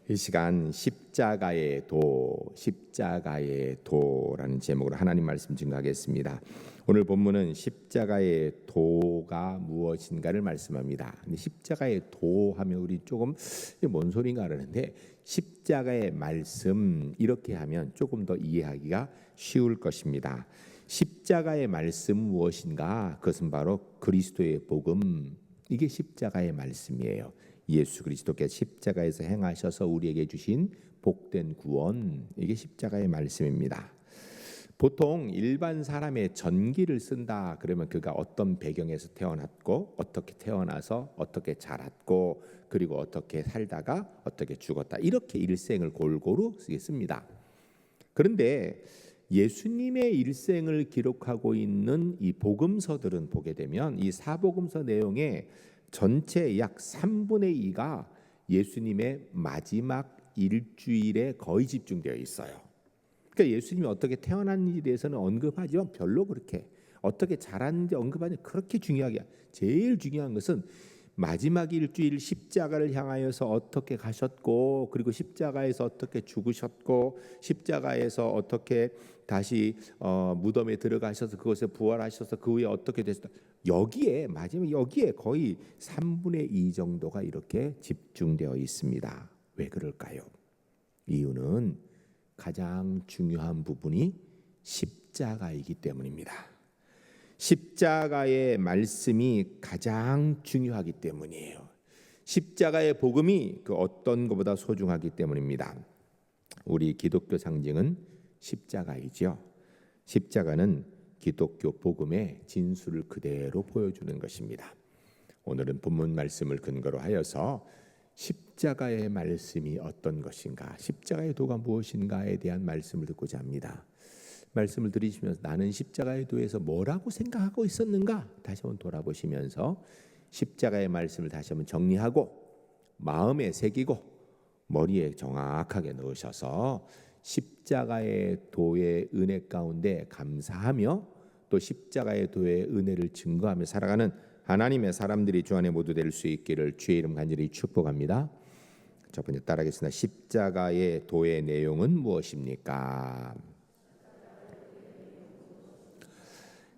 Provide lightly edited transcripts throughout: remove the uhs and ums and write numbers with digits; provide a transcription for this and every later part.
이 시간 십자가의 도라는 제목으로 하나님 말씀 증거하겠습니다. 오늘 본문은 십자가의 도가 무엇인가를 말씀합니다. 근데 십자가의 도 하면 우리 조금 뭔 소린가 하는데 십자가의 말씀 이렇게 하면 조금 더 이해하기가 쉬울 것입니다. 십자가의 말씀 무엇인가? 그것은 바로 그리스도의 복음. 이게 십자가의 말씀이에요. 예수 그리스도께서 십자가에서 행하셔서 우리에게 주신 복된 구원, 이게 십자가의 말씀입니다. 보통 일반 사람의 전기를 쓴다 그러면 그가 어떤 배경에서 태어났고 어떻게 태어나서 어떻게 자랐고 그리고 어떻게 살다가 어떻게 죽었다, 이렇게 일생을 골고루 쓰겠습니다. 그런데 예수님의 일생을 기록하고 있는 이 복음서들은 보게 되면 이 사복음서 내용에 전체 약 3분의 2가 예수님의 마지막 일주일에 거의 집중되어 있어요. 그러니까 예수님이 어떻게 태어났는지에 대해서는 언급하지만 별로 그렇게 어떻게 자랐는지 언급하지 그렇게 중요하게, 제일 중요한 것은 마지막 일주일 십자가를 향하여서 어떻게 가셨고 그리고 십자가에서 어떻게 죽으셨고 십자가에서 어떻게 다시 무덤에 들어가셔서 그곳에 부활하셔서 그 후에 어떻게 됐다, 여기에 마지막 여기에 거의 3분의 2 정도가 이렇게 집중되어 있습니다. 왜 그럴까요? 이유는 가장 중요한 부분이 십자가이기 때문입니다. 십자가의 말씀이 가장 중요하기 때문이에요. 십자가의 복음이 그 어떤 것보다 소중하기 때문입니다. 우리 기독교 상징은 십자가이죠. 십자가는 기독교 복음의 진수를 그대로 보여주는 것입니다. 오늘은 본문 말씀을 근거로 하여서 십자가의 말씀이 어떤 것인가, 십자가의 도가 무엇인가에 대한 말씀을 듣고자 합니다. 말씀을 들으시면서 나는 십자가의 도에서 뭐라고 생각하고 있었는가 다시 한번 돌아보시면서 십자가의 말씀을 다시 한번 정리하고 마음에 새기고 머리에 정확하게 넣으셔서 십자가의 도의 은혜 가운데 감사하며 또 십자가의 도의 은혜를 증거하며 살아가는 하나님의 사람들이 주 안에 모두 될 수 있기를 주의 이름 간절히 축복합니다. 첫 번째 따라하겠습니다. 십자가의 도의 내용은 무엇입니까?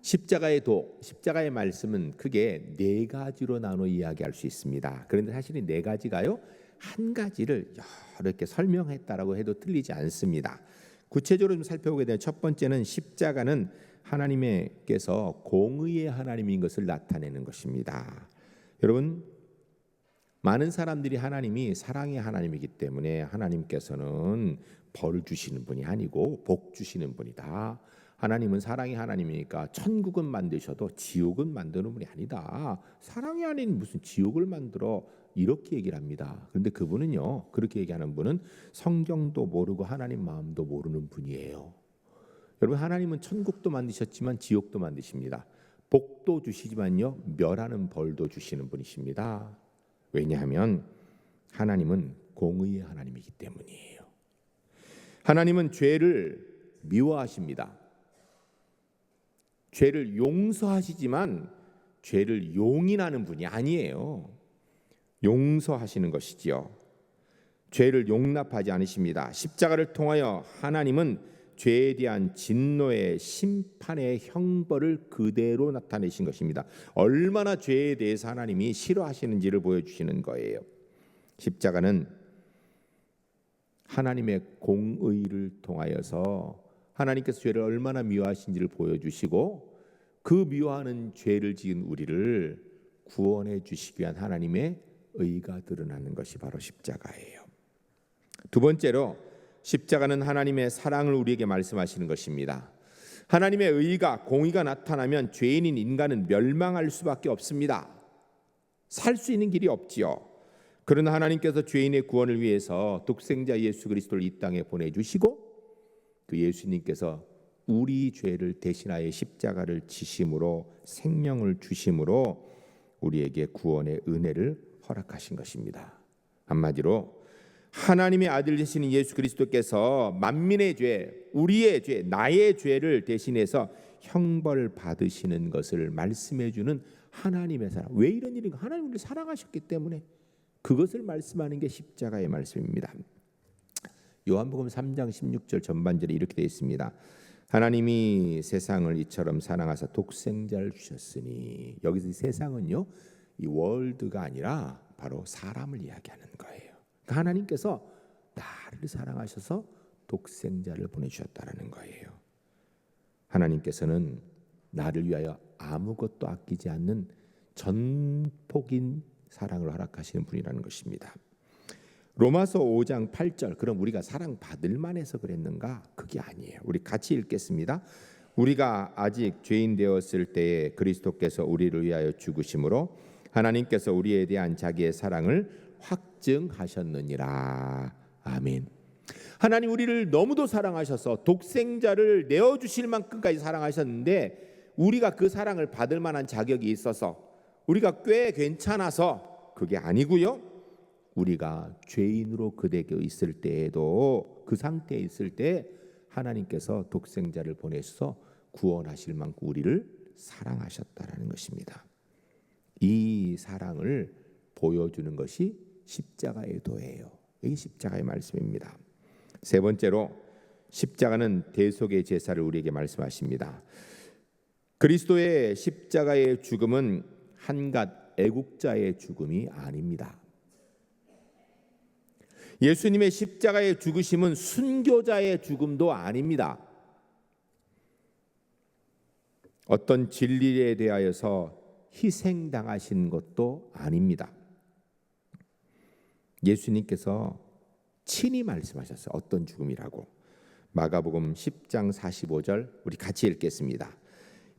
십자가의 도, 십자가의 말씀은 크게 네 가지로 나눠 이야기할 수 있습니다. 그런데 사실은 네 가지가요, 한 가지를 여러 개 설명했다라고 해도 틀리지 않습니다. 구체적으로 좀 살펴보게 되면 첫 번째는 십자가는 하나님께서 공의의 하나님인 것을 나타내는 것입니다. 여러분, 많은 사람들이 하나님이 사랑의 하나님이기 때문에 하나님께서는 벌 주시는 분이 아니고 복 주시는 분이다. 하나님은 사랑의 하나님이니까 천국은 만드셔도 지옥은 만드는 분이 아니다. 사랑이 아닌 무슨 지옥을 만들어, 이렇게 얘기를 합니다. 그런데 그분은요, 그렇게 얘기하는 분은 성경도 모르고 하나님 마음도 모르는 분이에요. 여러분, 하나님은 천국도 만드셨지만 지옥도 만드십니다. 복도 주시지만요, 멸하는 벌도 주시는 분이십니다. 왜냐하면 하나님은 공의의 하나님이기 때문이에요. 하나님은 죄를 미워하십니다. 죄를 용서하시지만 죄를 용인하는 분이 아니에요. 용서하시는 것이지요. 죄를 용납하지 않으십니다. 십자가를 통하여 하나님은 죄에 대한 진노의 심판의 형벌을 그대로 나타내신 것입니다. 얼마나 죄에 대해서 하나님이 싫어하시는지를 보여주시는 거예요. 십자가는 하나님의 공의를 통하여서 하나님께서 죄를 얼마나 미워하신지를 보여주시고 그 미워하는 죄를 지은 우리를 구원해 주시기 위한 하나님의 의가 드러나는 것이 바로 십자가예요. 두 번째로 십자가는 하나님의 사랑을 우리에게 말씀하시는 것입니다. 하나님의 의가, 공의가 나타나면 죄인인 인간은 멸망할 수밖에 없습니다. 살 수 있는 길이 없지요. 그러나 하나님께서 죄인의 구원을 위해서 독생자 예수 그리스도를 이 땅에 보내주시고 그 예수님께서 우리 죄를 대신하여 십자가를 지심으로 생명을 주심으로 우리에게 구원의 은혜를 허락하신 것입니다. 한마디로 하나님의 아들 되시는 예수 그리스도께서 만민의 죄, 우리의 죄, 나의 죄를 대신해서 형벌 받으시는 것을 말씀해 주는 하나님의 사랑. 왜 이런 일인가? 하나님 우리를 사랑하셨기 때문에 그것을 말씀하는 게 십자가의 말씀입니다. 요한복음 3장 16절 전반절에 이렇게 되어 있습니다. 하나님이 세상을 이처럼 사랑하사 독생자를 주셨으니, 여기서 세상은요, 이 월드가 아니라 바로 사람을 이야기하는 거예요. 그러니까 하나님께서 나를 사랑하셔서 독생자를 보내주셨다라는 거예요. 하나님께서는 나를 위하여 아무것도 아끼지 않는 전폭인 사랑을 허락하시는 분이라는 것입니다. 로마서 5장 8절, 그럼 우리가 사랑받을 만해서 그랬는가? 그게 아니에요. 우리 같이 읽겠습니다. 우리가 아직 죄인 되었을 때에 그리스도께서 우리를 위하여 죽으심으로 하나님께서 우리에 대한 자기의 사랑을 확증하셨느니라. 아멘. 하나님 우리를 너무도 사랑하셔서 독생자를 내어주실 만큼까지 사랑하셨는데, 우리가 그 사랑을 받을 만한 자격이 있어서, 우리가 꽤 괜찮아서 그게 아니고요, 우리가 죄인으로 그대에 있을 때에도, 그 상태에 있을 때 하나님께서 독생자를 보내셔서 구원하실 만큼 우리를 사랑하셨다라는 것입니다. 이 사랑을 보여주는 것이 십자가의 도예요. 이게 십자가의 말씀입니다. 세 번째로, 십자가는 대속의 제사를 우리에게 말씀하십니다. 그리스도의 십자가의 죽음은 한갓 애국자의 죽음이 아닙니다. 예수님의 십자가의 죽으심은 순교자의 죽음도 아닙니다. 어떤 진리에 대하여서 희생당하신 것도 아닙니다. 예수님께서 친히 말씀하셨어요. 어떤 죽음이라고. 마가복음 10장 45절 우리 같이 읽겠습니다.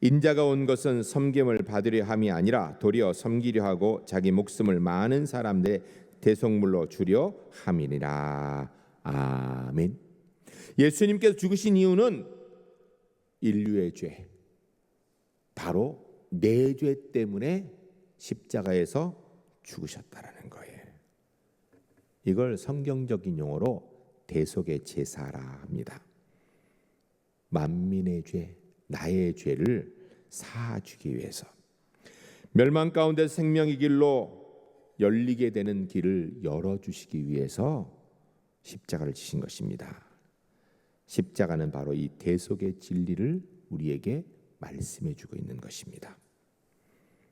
인자가 온 것은 섬김을 받으려 함이 아니라 도리어 섬기려 하고 자기 목숨을 많은 사람들의 대속물로 주려 함이니라. 아멘. 예수님께서 죽으신 이유는 인류의 죄, 바로 내 죄 때문에 십자가에서 죽으셨다라는 거예요. 이걸 성경적인 용어로 대속의 제사라 합니다. 만민의 죄, 나의 죄를 사주기 위해서, 멸망 가운데 생명의 길로 열리게 되는 길을 열어주시기 위해서 십자가를 지신 것입니다. 십자가는 바로 이 대속의 진리를 우리에게 말씀해주고 있는 것입니다.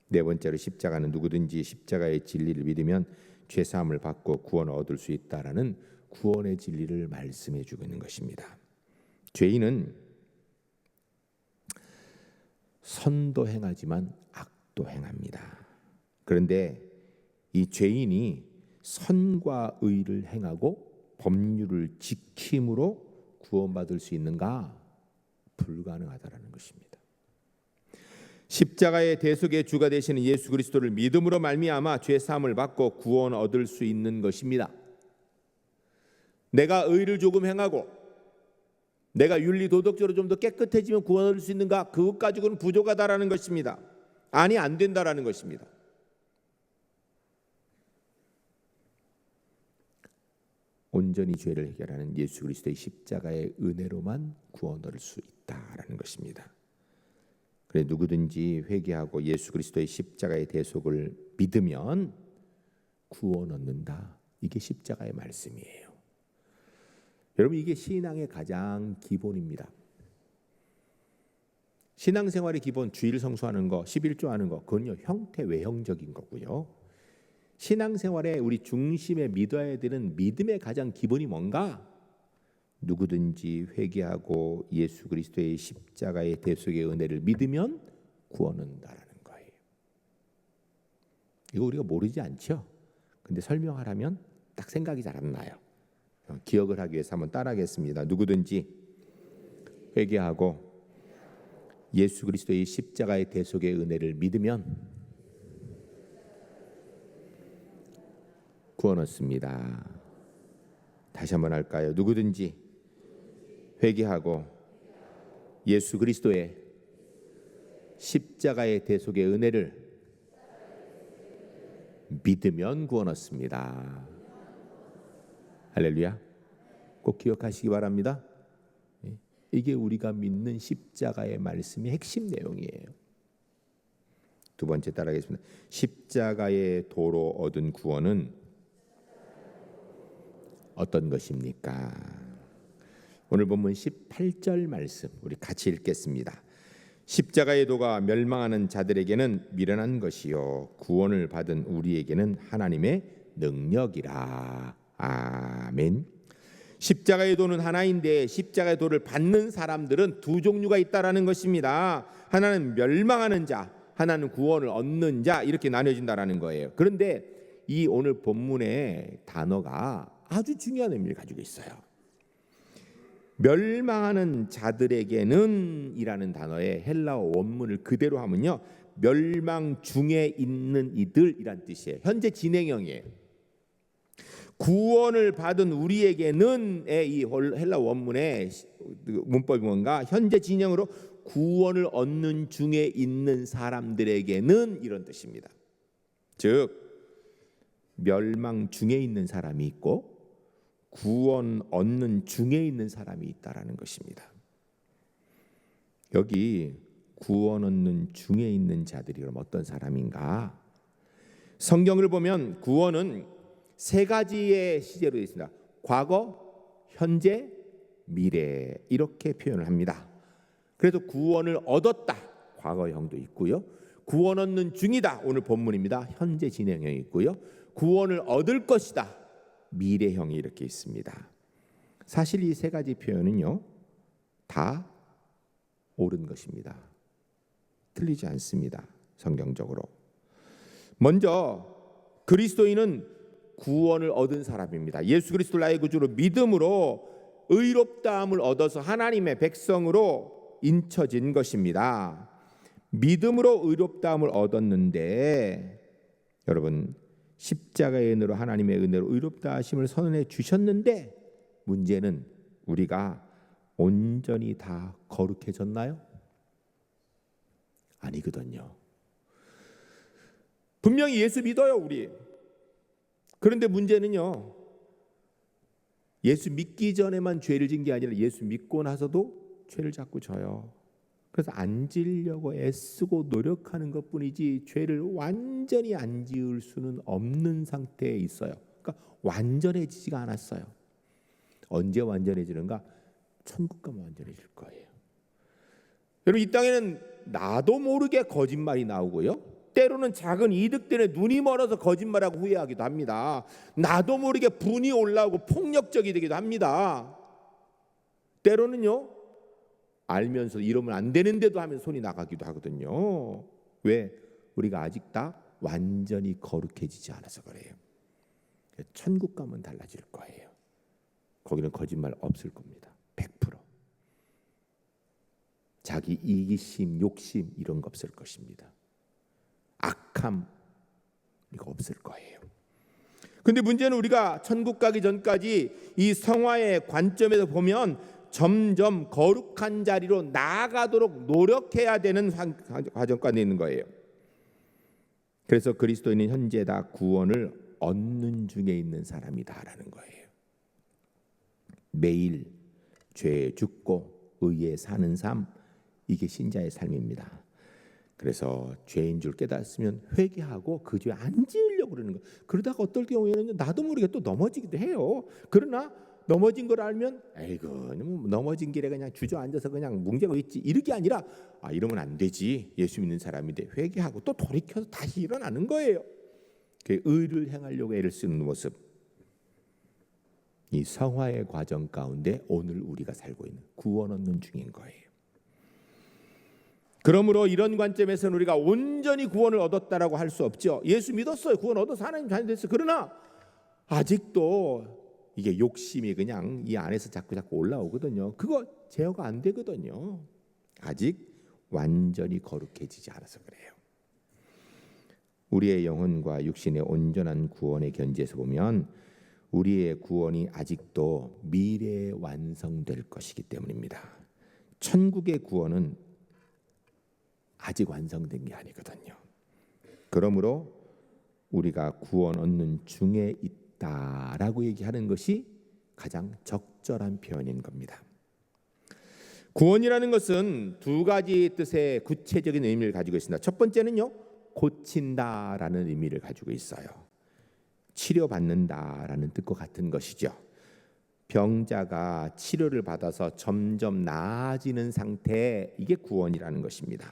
네 번째로, 십자가는 누구든지 십자가의 진리를 믿으면 죄사함을 받고 구원을 얻을 수 있다라는 구원의 진리를 말씀해주고 있는 것입니다. 죄인은 선도 행하지만 악도 행합니다. 그런데 이 죄인이 선과 의를 행하고 법률을 지킴으로 구원받을 수 있는가? 불가능하다라는 것입니다. 십자가의 대속의 주가 되시는 예수 그리스도를 믿음으로 말미암아 죄 사함을 받고 구원 얻을 수 있는 것입니다. 내가 의를 조금 행하고 내가 윤리 도덕적으로 좀 더 깨끗해지면 구원 얻을 수 있는가? 그것 가지고는 부족하다라는 것입니다. 아니, 안 된다라는 것입니다. 온전히 죄를 해결하는 예수 그리스도의 십자가의 은혜로만 구원 얻을 수 있다라는 것입니다. 그래, 누구든지 회개하고 예수 그리스도의 십자가의 대속을 믿으면 구원 얻는다. 이게 십자가의 말씀이에요. 여러분, 이게 신앙의 가장 기본입니다. 신앙생활의 기본, 주일 성수하는 거, 11조 하는 거, 그건요 형태 외형적인 거고요. 신앙생활에 우리 중심에 믿어야 되는 믿음의 가장 기본이 뭔가? 누구든지 회개하고 예수 그리스도의 십자가의 대속의 은혜를 믿으면 구원 얻는다라는 거예요. 이거 우리가 모르지 않죠? 근데 설명하라면 딱 생각이 잘 안 나요. 기억을 하기 위해서 한번 따라하겠습니다. 누구든지 회개하고 예수 그리스도의 십자가의 대속의 은혜를 믿으면 구원 얻습니다. 다시 한번 할까요? 누구든지 회개하고 예수 그리스도의 십자가의 대속의 은혜를 믿으면 구원 얻습니다. 할렐루야. 꼭 기억하시기 바랍니다. 이게 우리가 믿는 십자가의 말씀의 핵심 내용이에요. 두 번째 따라하겠습니다. 십자가의 도로 얻은 구원은 어떤 것입니까? 오늘 본문 18절 말씀 우리 같이 읽겠습니다. 십자가의 도가 멸망하는 자들에게는 미련한 것이요 구원을 받은 우리에게는 하나님의 능력이라. 아멘. 십자가의 도는 하나인데 십자가의 도를 받는 사람들은 두 종류가 있다라는 것입니다. 하나는 멸망하는 자, 하나는 구원을 얻는 자, 이렇게 나뉘어진다라는 거예요. 그런데 이 오늘 본문의 단어가 아주 중요한 의미를 가지고 있어요. 멸망하는 자들에게는 이라는 단어의 헬라어 원문을 그대로 하면요, 멸망 중에 있는 이들이란 뜻이에요. 현재 진행형이에요. 구원을 받은 우리에게는의 이 헬라 원문의 문법이 뭔가, 현재 진행으로 구원을 얻는 중에 있는 사람들에게는 이런 뜻입니다. 즉 멸망 중에 있는 사람이 있고 구원 얻는 중에 있는 사람이 있다라는 것입니다. 여기 구원 얻는 중에 있는 자들이 그럼 어떤 사람인가? 성경을 보면 구원은 세 가지의 시제로 되어 있습니다. 과거, 현재, 미래, 이렇게 표현을 합니다. 그래서 구원을 얻었다, 과거형도 있고요. 구원 얻는 중이다, 오늘 본문입니다. 현재 진행형이 있고요. 구원을 얻을 것이다, 미래형이 이렇게 있습니다. 사실 이 세 가지 표현은요 다 옳은 것입니다. 틀리지 않습니다. 성경적으로. 먼저 그리스도인은 구원을 얻은 사람입니다. 예수 그리스도를 나의 구주로 믿음으로 의롭다함을 얻어서 하나님의 백성으로 인쳐진 것입니다. 믿음으로 의롭다함을 얻었는데, 여러분 십자가의 은혜로 하나님의 은혜로 의롭다 하심을 선언해 주셨는데, 문제는 우리가 온전히 다 거룩해졌나요? 아니거든요. 분명히 예수 믿어요 우리. 그런데 문제는요, 예수 믿기 전에만 죄를 진 게 아니라 예수 믿고 나서도 죄를 자꾸 져요. 그래서 안 지으려고 애쓰고 노력하는 것뿐이지 죄를 완전히 안 지을 수는 없는 상태에 있어요. 그러니까 완전해지지가 않았어요. 언제 완전해지는가? 천국 가면 완전해질 거예요. 여러분, 이 땅에는 나도 모르게 거짓말이 나오고요, 때로는 작은 이득 때문에 눈이 멀어서 거짓말하고 후회하기도 합니다. 나도 모르게 분이 올라오고 폭력적이 되기도 합니다. 때로는요, 알면서 이러면 안 되는데도 하면 손이 나가기도 하거든요. 왜? 우리가 아직 다 완전히 거룩해지지 않아서 그래요. 천국 가면 달라질 거예요. 거기는 거짓말 없을 겁니다. 100%. 자기 이기심, 욕심 이런 거 없을 것입니다. 악함 이거 없을 거예요. 근데 문제는 우리가 천국 가기 전까지 이 성화의 관점에서 보면 점점 거룩한 자리로 나아가도록 노력해야 되는 과정까지 있는 거예요. 그래서 그리스도인은 현재 다 구원을 얻는 중에 있는 사람이다라는 거예요. 매일 죄에 죽고 의에 사는 삶, 이게 신자의 삶입니다. 그래서 죄인 줄 깨달았으면 회개하고 그 죄 안 지으려고 그러는 거예요. 그러다가 어떨 경우에는 나도 모르게 또 넘어지기도 해요. 그러나 넘어진 걸 알면 아이고 넘어진 길에 그냥 주저앉아서 그냥 뭉개고 있지, 이렇게 아니라 이러면 안 되지, 예수 믿는 사람인데 회개하고 또 돌이켜서 다시 일어나는 거예요. 그 의를 행하려고 애를 쓰는 모습, 이 성화의 과정 가운데 오늘 우리가 살고 있는 구원 얻는 중인 거예요. 그러므로 이런 관점에서는 우리가 온전히 구원을 얻었다라고 할 수 없죠. 예수 믿었어요. 구원 얻어서 하나님 자녀 됐어요. 그러나 아직도 이게 욕심이 그냥 이 안에서 자꾸 올라오거든요. 그거 제어가 안 되거든요. 아직 완전히 거룩해지지 않아서 그래요. 우리의 영혼과 육신의 온전한 구원의 견지에서 보면 우리의 구원이 아직도 미래에 완성될 것이기 때문입니다. 천국의 구원은 아직 완성된 게 아니거든요. 그러므로 우리가 구원 얻는 중에 있다라고 얘기하는 것이 가장 적절한 표현인 겁니다. 구원이라는 것은 두 가지 뜻의 구체적인 의미를 가지고 있습니다. 첫 번째는요, 고친다라는 의미를 가지고 있어요. 치료받는다라는 뜻과 같은 것이죠. 병자가 치료를 받아서 점점 나아지는 상태, 이게 구원이라는 것입니다.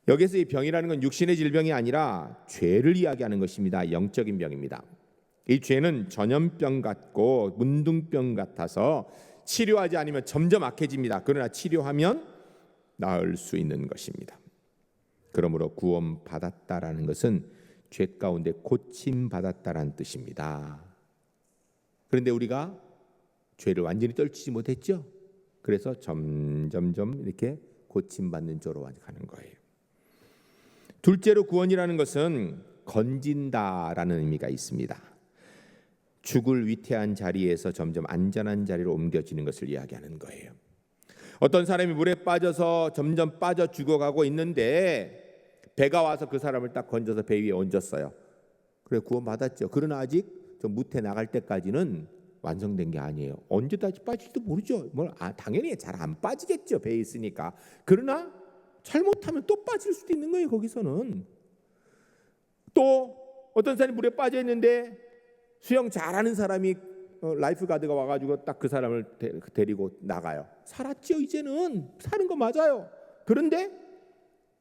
여기서 이 병이라는 건 육신의 질병이 아니라 죄를 이야기하는 것입니다. 영적인 병입니다. 이 죄는 전염병 같고 문둥병 같아서 치료하지 않으면 점점 악해집니다. 그러나 치료하면 나을 수 있는 것입니다. 그러므로 구원받았다라는 것은 죄 가운데 고침받았다라는 뜻입니다. 그런데 우리가 죄를 완전히 떨치지 못했죠. 그래서 점점점 이렇게 고침받는 쪽으로 가는 거예요. 둘째로 구원이라는 것은 건진다라는 의미가 있습니다. 죽을 위태한 자리에서 점점 안전한 자리로 옮겨지는 것을 이야기하는 거예요. 어떤 사람이 물에 빠져서 점점 빠져 죽어가고 있는데 배가 와서 그 사람을 딱 건져서 배 위에 얹었어요. 그래, 구원받았죠. 그러나 아직 저 무태 나갈 때까지는 완성된 게 아니에요. 언제 다시 빠질지도 모르죠. 당연히 잘 안 빠지겠죠. 배에 있으니까. 그러나 잘못하면 또 빠질 수도 있는 거예요. 거기서는. 또 어떤 사람이 물에 빠져 있는데 수영 잘하는 사람이 라이프 가드가 와가지고 딱 그 사람을 데리고 나가요. 살았죠. 이제는 사는 거 맞아요. 그런데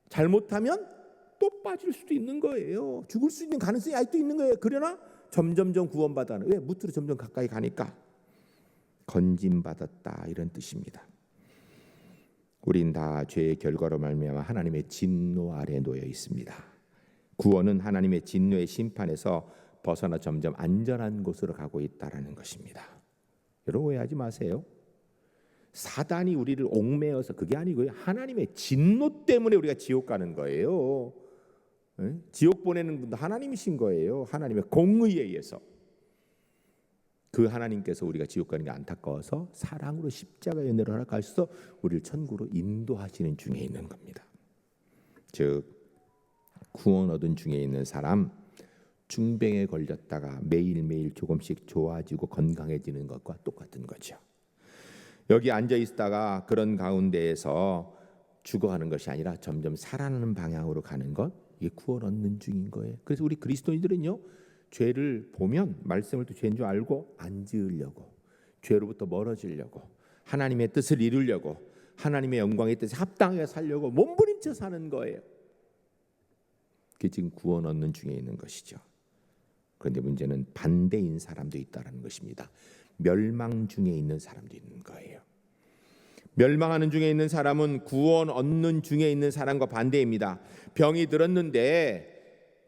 잘못하면 또 빠질 수도 있는 거예요. 죽을 수 있는 가능성이 아직도 있는 거예요. 그러나 점점점 구원받아는, 왜? 무트로 점점 가까이 가니까. 건짐받았다, 이런 뜻입니다. 우린 다 죄의 결과로 말미암아 하나님의 진노 아래 놓여 있습니다. 구원은 하나님의 진노의 심판에서 벗어나 점점 안전한 곳으로 가고 있다라는 것입니다. 여러분 오해하지 마세요. 사단이 우리를 옥매어서 그게 아니고요. 하나님의 진노 때문에 우리가 지옥 가는 거예요. 지옥 보내는 분도 하나님이신 거예요. 하나님의 공의에 의해서. 그 하나님께서 우리가 지옥 가는 게 안타까워서 사랑으로 십자가의 은혜로 허락하셔서 우리를 천국으로 인도하시는 중에 있는 겁니다. 즉 구원 얻은 중에 있는 사람, 중병에 걸렸다가 매일매일 조금씩 좋아지고 건강해지는 것과 똑같은 거죠. 여기 앉아 있다가 그런 가운데에서 죽어가는 것이 아니라 점점 살아나는 방향으로 가는 것, 이게 구원 얻는 중인 거예요. 그래서 우리 그리스도인들은요, 죄를 보면 말씀을 또 죄인 줄 알고 안 지으려고, 죄로부터 멀어지려고, 하나님의 뜻을 이루려고, 하나님의 영광의 뜻에 합당하게 살려고 몸부림쳐 사는 거예요. 그게 지금 구원 얻는 중에 있는 것이죠. 그런데 문제는 반대인 사람도 있다는 것입니다. 멸망 중에 있는 사람도 있는 거예요. 멸망하는 중에 있는 사람은 구원 얻는 중에 있는 사람과 반대입니다. 병이 들었는데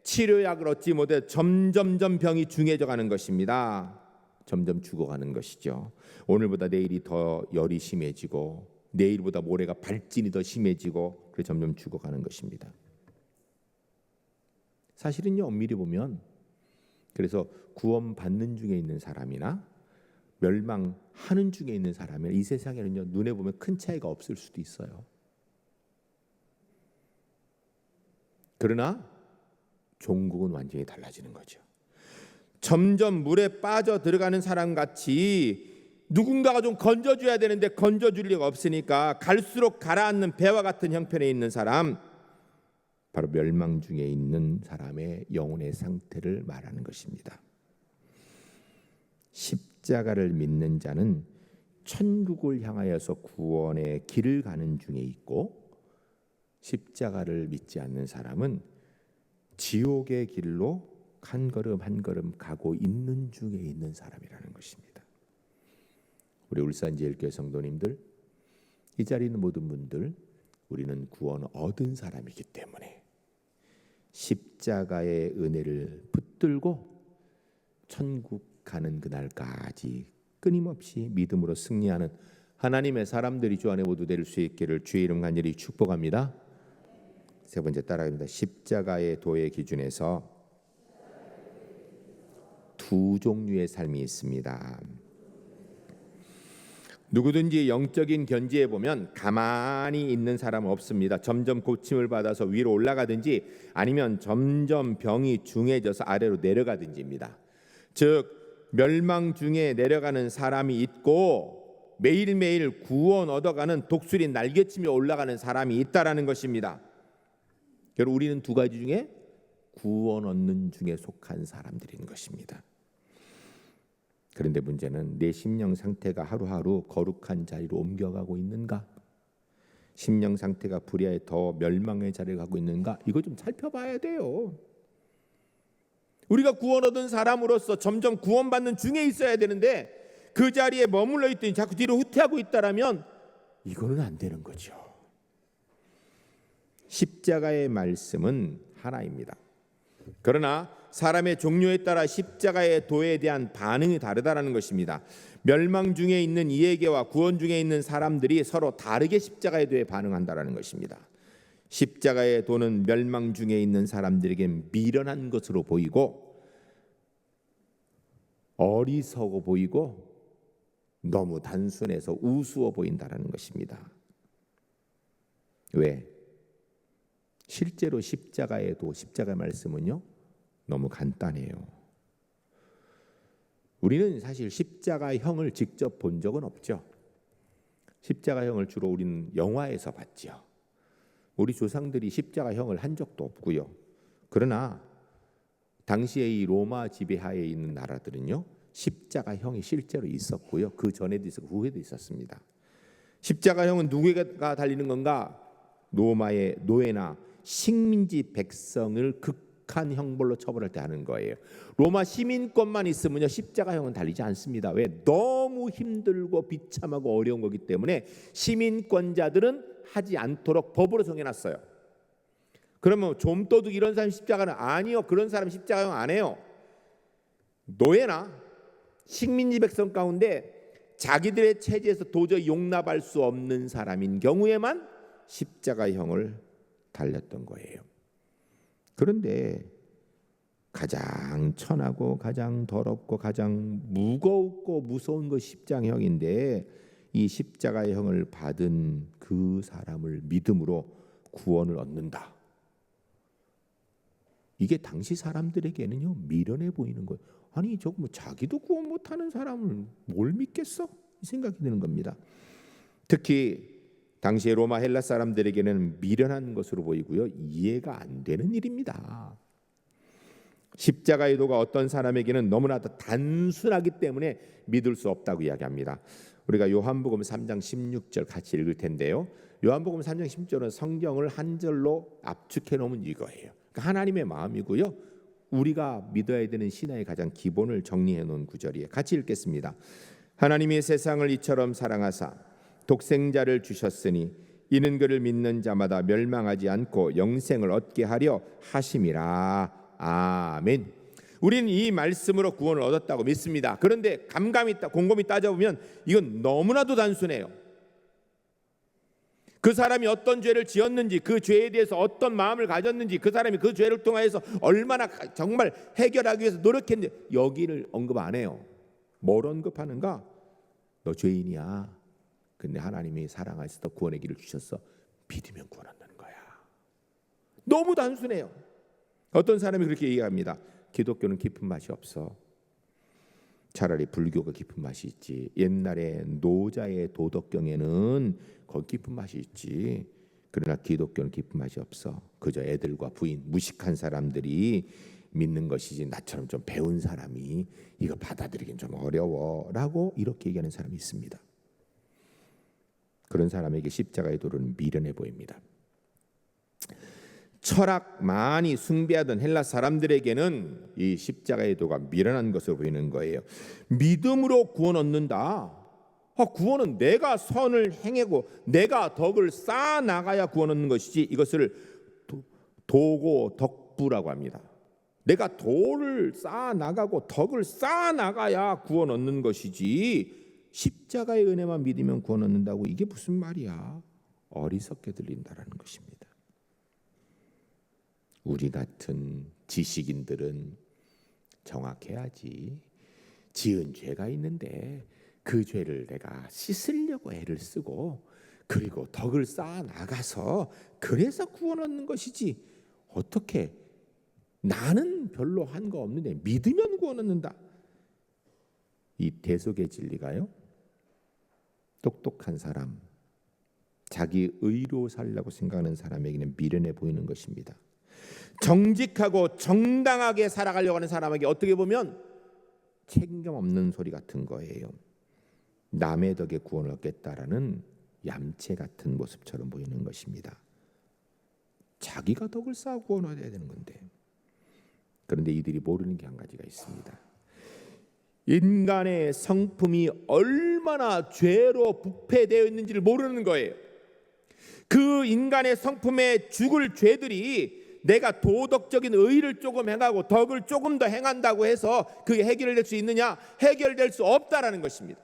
치료약을 얻지 못해 점점점 병이 중해져 가는 것입니다. 점점 죽어가는 것이죠. 오늘보다 내일이 더 열이 심해지고 내일보다 모레가 발진이 더 심해지고 그래서 점점 죽어가는 것입니다. 사실은요, 엄밀히 보면 그래서 구원받는 중에 있는 사람이나 멸망하는 중에 있는 사람이나 이 세상에는요, 눈에 보면 큰 차이가 없을 수도 있어요. 그러나 종국은 완전히 달라지는 거죠. 점점 물에 빠져 들어가는 사람 같이 누군가가 좀 건져줘야 되는데 건져줄 리가 없으니까 갈수록 가라앉는 배와 같은 형편에 있는 사람, 바로 멸망 중에 있는 사람의 영혼의 상태를 말하는 것입니다. 십자가를 믿는 자는 천국을 향하여서 구원의 길을 가는 중에 있고, 십자가를 믿지 않는 사람은 지옥의 길로 한 걸음 한 걸음 가고 있는 중에 있는 사람이라는 것입니다. 우리 울산제일교회 성도님들, 이 자리에 있는 모든 분들, 우리는 구원 얻은 사람이기 때문에 십자가의 은혜를 붙들고 천국 가는 그날까지 끊임없이 믿음으로 승리하는 하나님의 사람들이 주 안에 모두 될 수 있기를 주의 이름 간절히 축복합니다. 세 번째 따라합니다. 십자가의 도의 기준에서 두 종류의 삶이 있습니다. 누구든지 영적인 견지에 보면 가만히 있는 사람은 없습니다. 점점 고침을 받아서 위로 올라가든지 아니면 점점 병이 중해져서 아래로 내려가든지입니다. 즉 멸망 중에 내려가는 사람이 있고 매일매일 구원 얻어가는 독수리 날개치며 올라가는 사람이 있다라는 것입니다. 여러분, 우리는 두 가지 중에 구원 얻는 중에 속한 사람들인 것입니다. 그런데 문제는 내 심령 상태가 하루하루 거룩한 자리로 옮겨가고 있는가? 심령 상태가 불의에 더 멸망의 자리를 가고 있는가? 이거 좀 살펴봐야 돼요. 우리가 구원 얻은 사람으로서 점점 구원받는 중에 있어야 되는데 그 자리에 머물러 있더니 자꾸 뒤로 후퇴하고 있다라면 이거는 안 되는 거죠. 십자가의 말씀은 하나입니다. 그러나 사람의 종류에 따라 십자가의 도에 대한 반응이 다르다라는 것입니다. 멸망 중에 있는 이에게와 구원 중에 있는 사람들이 서로 다르게 십자가의 도에 반응한다라는 것입니다. 십자가의 도는 멸망 중에 있는 사람들에겐 미련한 것으로 보이고 어리석어 보이고 너무 단순해서 우스워 보인다라는 것입니다. 왜? 실제로 십자가의 도, 십자가의 말씀은요 너무 간단해요. 우리는 사실 십자가형을 직접 본 적은 없죠. 십자가형을 주로 우리는 영화에서 봤죠. 우리 조상들이 십자가형을 한 적도 없고요. 그러나 당시에 이 로마 지배하에 있는 나라들은요 십자가형이 실제로 있었고요. 그 전에도 있었고 후에도 있었습니다. 십자가형은 누구에게 달리는 건가? 로마의 노예나 식민지 백성을 극한 형벌로 처벌할 때 하는 거예요. 로마 시민권만 있으면요 십자가형은 달리지 않습니다. 왜? 너무 힘들고 비참하고 어려운 거기 때문에 시민권자들은 하지 않도록 법으로 정해놨어요. 그러면 좀도둑 이런 사람 십자가는 아니요. 그런 사람 십자가형 안 해요. 노예나 식민지 백성 가운데 자기들의 체제에서 도저히 용납할 수 없는 사람인 경우에만 십자가형을 달렸던 거예요. 그런데 가장 천하고 가장 더럽고 가장 무겁고 무서운 것이 십자가형인데 이 십자가형을 받은 그 사람을 믿음으로 구원을 얻는다. 이게 당시 사람들에게는요 미련해 보이는 거예요. 아니 저거 뭐 자기도 구원 못하는 사람을 뭘 믿겠어? 이 생각이 드는 겁니다. 특히 당시의 로마 헬라 사람들에게는 미련한 것으로 보이고요 이해가 안 되는 일입니다. 십자가의 도가 어떤 사람에게는 너무나도 단순하기 때문에 믿을 수 없다고 이야기합니다. 우리가 요한복음 3장 16절 같이 읽을 텐데요. 요한복음 3장 16절은 성경을 한 절로 압축해 놓으면 이거예요. 그러니까 하나님의 마음이고요. 우리가 믿어야 되는 신앙의 가장 기본을 정리해 놓은 구절이에요. 같이 읽겠습니다. 하나님이 세상을 이처럼 사랑하사 독생자를 주셨으니 이는 그를 믿는 자마다 멸망하지 않고 영생을 얻게 하려 하심이라. 아멘. 우리는 이 말씀으로 구원을 얻었다고 믿습니다. 그런데 곰곰이 따져보면 이건 너무나도 단순해요. 그 사람이 어떤 죄를 지었는지, 그 죄에 대해서 어떤 마음을 가졌는지, 그 사람이 그 죄를 통해서 얼마나 정말 해결하기 위해서 노력했는지 여기를 언급 안 해요. 뭘 언급하는가? 너 죄인이야. 근데 하나님이 사랑하셔서 구원의 길을 주셨어. 믿으면 구원 얻는 거야. 너무 단순해요. 어떤 사람이 그렇게 얘기합니다. 기독교는 깊은 맛이 없어. 차라리 불교가 깊은 맛이 있지. 옛날에 노자의 도덕경에는 거기 깊은 맛이 있지. 그러나 기독교는 깊은 맛이 없어. 그저 애들과 부인, 무식한 사람들이 믿는 것이지 나처럼 좀 배운 사람이 이거 받아들이긴 좀 어려워라고 이렇게 얘기하는 사람이 있습니다. 그런 사람에게 십자가의 도는 미련해 보입니다. 철학 많이 숭배하던 헬라 사람들에게는 이 십자가의 도가 미련한 것으로 보이는 거예요. 믿음으로 구원 얻는다. 구원은 내가 선을 행하고 내가 덕을 쌓아 나가야 구원 얻는 것이지 이것을 도고 덕부라고 합니다. 내가 도를 쌓아 나가고 덕을 쌓아 나가야 구원 얻는 것이지 십자가의 은혜만 믿으면 구원 얻는다고 이게 무슨 말이야? 어리석게 들린다라는 것입니다. 우리 같은 지식인들은 정확해야지. 지은 죄가 있는데 그 죄를 내가 씻으려고 애를 쓰고 그리고 덕을 쌓아 나가서 그래서 구원 얻는 것이지 어떻게 나는 별로 한 거 없는데 믿으면 구원 얻는다. 이 대속의 진리가요. 똑똑한 사람, 자기 의로 살려고 생각하는 사람에게는 미련해 보이는 것입니다. 정직하고 정당하게 살아가려고 하는 사람에게 어떻게 보면 책임 없는 소리 같은 거예요. 남의 덕에 구원을 얻겠다라는 얌체 같은 모습처럼 보이는 것입니다. 자기가 덕을 쌓아 구원을 얻어야 되는 건데. 그런데 이들이 모르는 게 한 가지가 있습니다. 인간의 성품이 얼마나 죄로 부패되어 있는지를 모르는 거예요. 그 인간의 성품에 죽을 죄들이 내가 도덕적인 의의를 조금 행하고 덕을 조금 더 행한다고 해서 그게 해결될 수 있느냐? 해결될 수 없다라는 것입니다.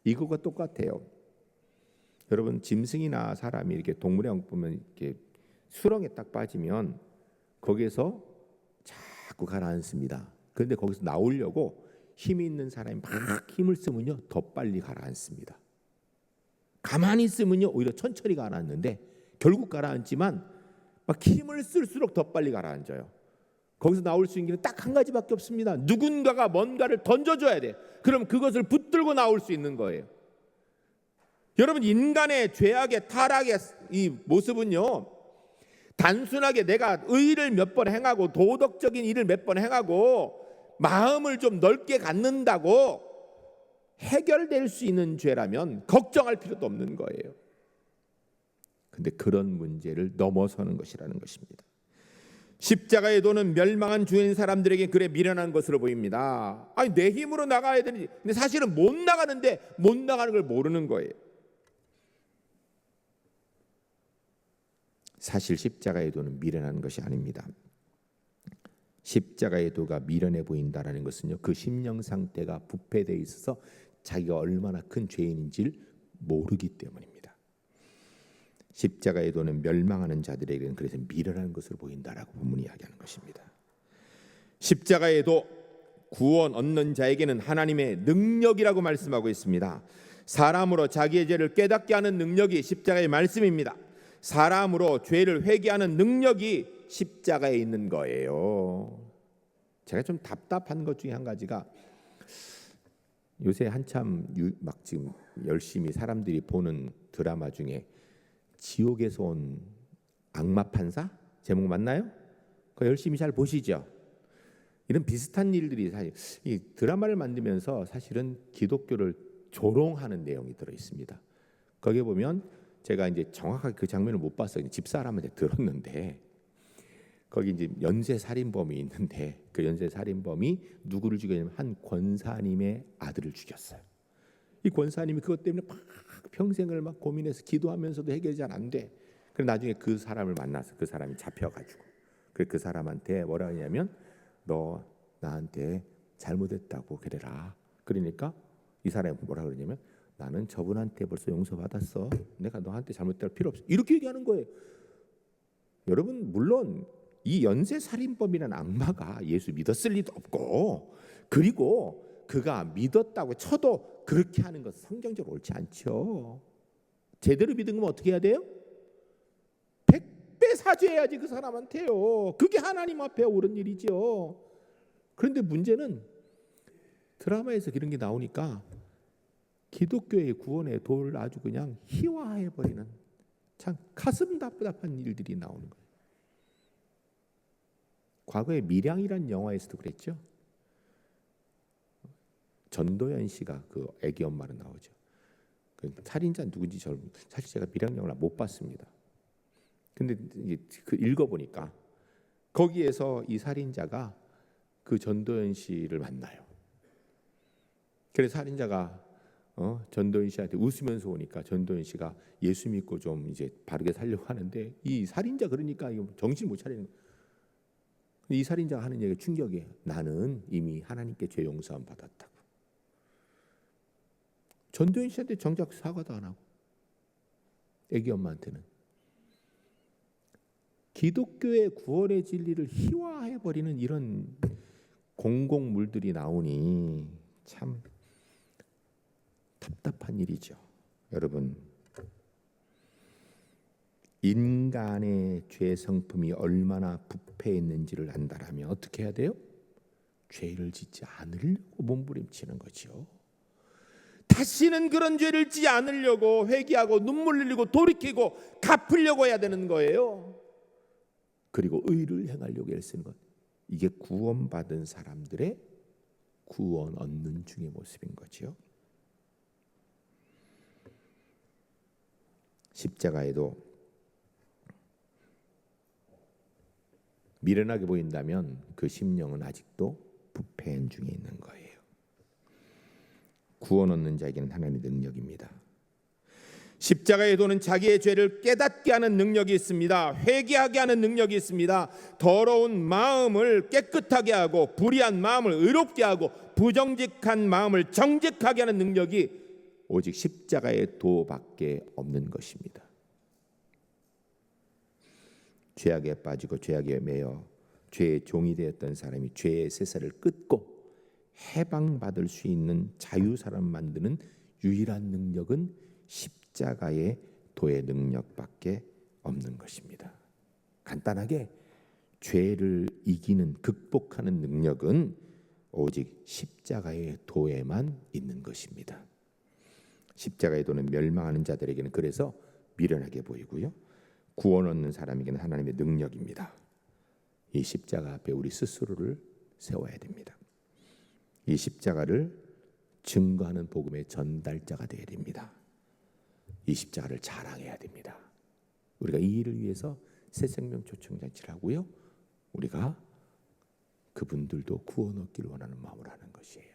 이거가 똑같아요. 여러분, 짐승이나 사람이 이렇게 동물의 왕국 보면 이렇게 수렁에 딱 빠지면 거기에서 자꾸 가라앉습니다. 그런데 거기서 나오려고 힘이 있는 사람이 막 힘을 쓰면요 더 빨리 가라앉습니다. 가만히 있으면요 오히려 천천히 가라앉는데 결국 가라앉지만 막 힘을 쓸수록 더 빨리 가라앉아요. 거기서 나올 수 있는 길은 딱 한 가지밖에 없습니다. 누군가가 뭔가를 던져줘야 돼. 그럼 그것을 붙들고 나올 수 있는 거예요. 여러분, 인간의 죄악의 타락의 이 모습은요, 단순하게 내가 의를 몇 번 행하고 도덕적인 일을 몇 번 행하고 마음을 좀 넓게 갖는다고 해결될 수 있는 죄라면 걱정할 필요도 없는 거예요. 근데 그런 문제를 넘어서는 것이라는 것입니다. 십자가의 도는 멸망한 주인 사람들에게 그래 미련한 것으로 보입니다. 아니, 내 힘으로 나가야 되는데, 근데 사실은 못 나가는데 못 나가는 걸 모르는 거예요. 사실 십자가의 도는 미련한 것이 아닙니다. 십자가의 도가 미련해 보인다라는 것은요, 그 심령 상태가 부패되어 있어서 자기가 얼마나 큰 죄인인지를 모르기 때문입니다. 십자가의 도는 멸망하는 자들에게는 그래서 미련한 것으로 보인다라고 본문이 이야기하는 것입니다. 십자가의 도, 구원 얻는 자에게는 하나님의 능력이라고 말씀하고 있습니다. 사람으로 자기의 죄를 깨닫게 하는 능력이 십자가의 말씀입니다. 사람으로 죄를 회개하는 능력이 십자가에 있는 거예요. 제가 좀 답답한 것 중에 한 가지가, 요새 한참 막 지금 열심히 사람들이 보는 드라마 중에 지옥에서 온 악마 판사, 제목 맞나요? 그거 열심히 잘 보시죠. 이런 비슷한 일들이 사실 이 드라마를 만들면서 사실은 기독교를 조롱하는 내용이 들어 있습니다. 거기에 보면 제가 이제 정확하게 그 장면을 못 봤어요. 집사람한테 들었는데 거기 이제 연쇄 살인범이 있는데 그 연쇄 살인범이 누구를 죽였냐면 한 권사님의 아들을 죽였어요. 이 권사님이 그것 때문에 막 평생을 막 고민해서 기도하면서도 해결이 잘 안 돼. 그래서 나중에 그 사람을 만나서 그 사람이 잡혀가지고 그 사람한테 뭐라 하냐면 너 나한테 잘못했다고 그래라. 그러니까 이 사람이 뭐라 그러냐면 나는 저분한테 벌써 용서받았어. 내가 너한테 잘못될 필요 없어. 이렇게 얘기하는 거예요. 여러분, 물론 이 연쇄살인범이라는 악마가 예수 믿었을 리도 없고, 그리고 그가 믿었다고 쳐도 그렇게 하는 것은 성경적으로 옳지 않죠. 제대로 믿은 거면 어떻게 해야 돼요? 100배 사죄해야지 그 사람한테요. 그게 하나님 앞에 옳은 일이죠. 그런데 문제는 드라마에서 이런 게 나오니까 기독교의 구원의 도를 아주 그냥 희화해버리는 참 가슴 답답한 일들이 나오는 거예요. 과거에 밀양이라는 영화에서도 그랬죠. 전도연 씨가 그 애기 엄마로 나오죠. 그 살인자 누군지 사실 제가 밀양 영화를 못 봤습니다. 근데 그 읽어보니까 거기에서 이 살인자가 그 전도연 씨를 만나요. 그래서 살인자가 전도연 씨한테 웃으면서 오니까 전도연 씨가 예수 믿고 좀 이제 바르게 살려고 하는데 이 살인자 그러니까 정신 못 차리는 거예요. 이 살인자가 하는 얘기가 충격이에요. 나는 이미 하나님께 죄 용서함 받았다고. 전도연 씨한테 정작 사과도 안 하고 애기 엄마한테는. 기독교의 구원의 진리를 희화해버리는 이런 공공물들이 나오니 참 답답한 일이죠. 여러분, 인간의 죄 성품이 얼마나 부패했는지를 안다라면 어떻게 해야 돼요? 죄를 짓지 않으려고 몸부림치는 거죠. 다시는 그런 죄를 짓지 않으려고 회개하고 눈물 흘리고 돌이키고 갚으려고 해야 되는 거예요. 그리고 의를 행하려고 애쓰는 것. 이게 구원받은 사람들의 구원 얻는 중의 모습인 거죠. 십자가에도 미련하게 보인다면 그 심령은 아직도 부패한 중에 있는 거예요. 구원 얻는 자에게는 하나님의 능력입니다. 십자가의 도는 자기의 죄를 깨닫게 하는 능력이 있습니다. 회개하게 하는 능력이 있습니다. 더러운 마음을 깨끗하게 하고 불의한 마음을 의롭게 하고 부정직한 마음을 정직하게 하는 능력이 오직 십자가의 도밖에 없는 것입니다. 죄악에 빠지고 죄악에 매여 죄의 종이 되었던 사람이 죄의 세사를 끊고 해방받을 수 있는 자유사람 만드는 유일한 능력은 십자가의 도의 능력밖에 없는 것입니다. 간단하게 죄를 이기는 극복하는 능력은 오직 십자가의 도에만 있는 것입니다. 십자가의 도는 멸망하는 자들에게는 그래서 미련하게 보이고요, 구원 얻는 사람에게는 하나님의 능력입니다. 이 십자가 앞에 우리 스스로를 세워야 됩니다. 이 십자가를 증거하는 복음의 전달자가 되어야 됩니다. 이 십자가를 자랑해야 됩니다. 우리가 이 일을 위해서 새 생명 초청잔치를 하고요, 우리가 그분들도 구원 얻기를 원하는 마음으로 하는 것이에요.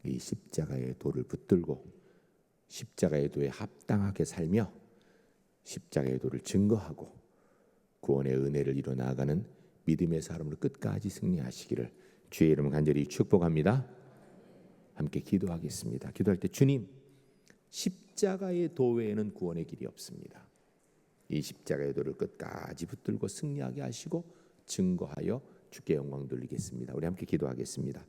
이 십자가의 도를 붙들고 십자가의 도에 합당하게 살며 십자가의 도를 증거하고 구원의 은혜를 이뤄 나아가는 믿음의 사람으로 끝까지 승리하시기를 주의 이름으로 간절히 축복합니다. 함께 기도하겠습니다. 기도할 때 주님, 십자가의 도 외에는 구원의 길이 없습니다. 이 십자가의 도를 끝까지 붙들고 승리하게 하시고 증거하여 주께 영광 돌리겠습니다. 우리 함께 기도하겠습니다.